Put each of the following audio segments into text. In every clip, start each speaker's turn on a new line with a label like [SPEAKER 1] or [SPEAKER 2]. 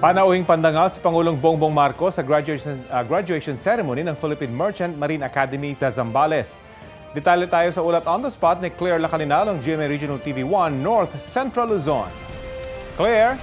[SPEAKER 1] Panauhing pandangal si Pangulong Bongbong Marcos sa graduation ceremony ng Philippine Merchant Marine Academy sa Zambales. Detalye tayo sa ulat on the spot ni Claire Lacaninal ng GMA Regional TV1 North Central Luzon. Claire?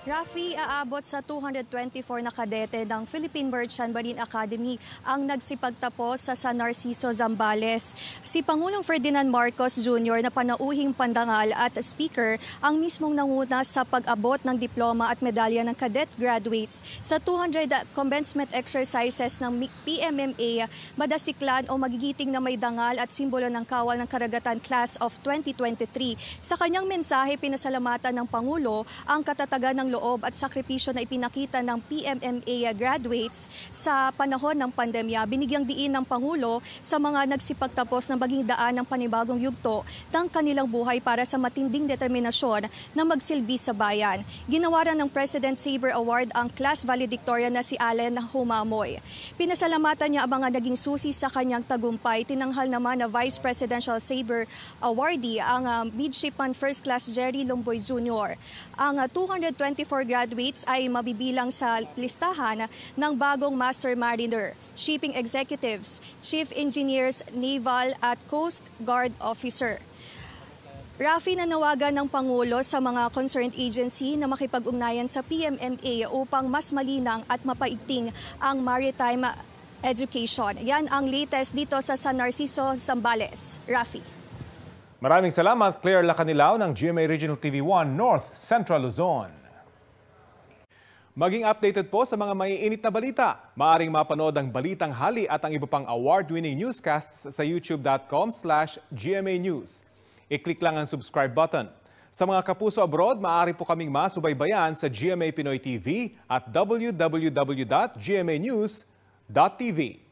[SPEAKER 2] Rafi, aabot sa 224 na kadete ng Philippine Merchant Marine Academy ang nagsipagtapos sa San Narciso, Zambales. Si Pangulong Ferdinand Marcos Jr. na panauhing pandangal at speaker ang mismong nanguna sa pag-abot ng diploma at medalya ng cadet graduates sa 200 commencement exercises ng PMMA Madasiklan o Magigiting na May Dangal at Simbolo ng Kawal ng Karagatan Class of 2023. Sa kanyang mensahe, pinasalamatan ng Pangulo ang katatagan ng loob at sakripisyo na ipinakita ng PMMA graduates sa panahon ng pandemya. Binigyang diin ng Pangulo sa mga nagsipagtapos na maging daan ng panibagong yugto ng kanilang buhay para sa matinding determinasyon na magsilbi sa bayan. Ginawaran ng President Saber Award ang class valedictorian na si Allen Humamoy. Pinasalamatan niya ang mga naging susi sa kanyang tagumpay. Tinanghal naman na Vice Presidential Saber Awardee ang Midshipman First Class Jerry Lomboy Jr. Ang 224 graduates ay mabibilang sa listahan ng bagong Master Mariner, Shipping Executives, Chief Engineers, Naval at Coast Guard Officer. Rafi, nanawagan ng Pangulo sa mga concerned agency na makipag-ugnayan sa PMMA upang mas malinang at mapaigting ang maritime education. Yan ang latest dito sa San Narciso, Zambales. Rafi.
[SPEAKER 1] Maraming salamat, Claire Lacaninal ng GMA Regional TV1 North Central Luzon. Maging updated po sa mga maiinit na balita. Maaring mapanood ang Balitang Hali at ang iba pang award-winning newscasts sa youtube.com/GMA News. I-click lang ang subscribe button. Sa mga kapuso abroad, maaari po kaming masubaybayan sa GMA Pinoy TV at www.gmanews.tv.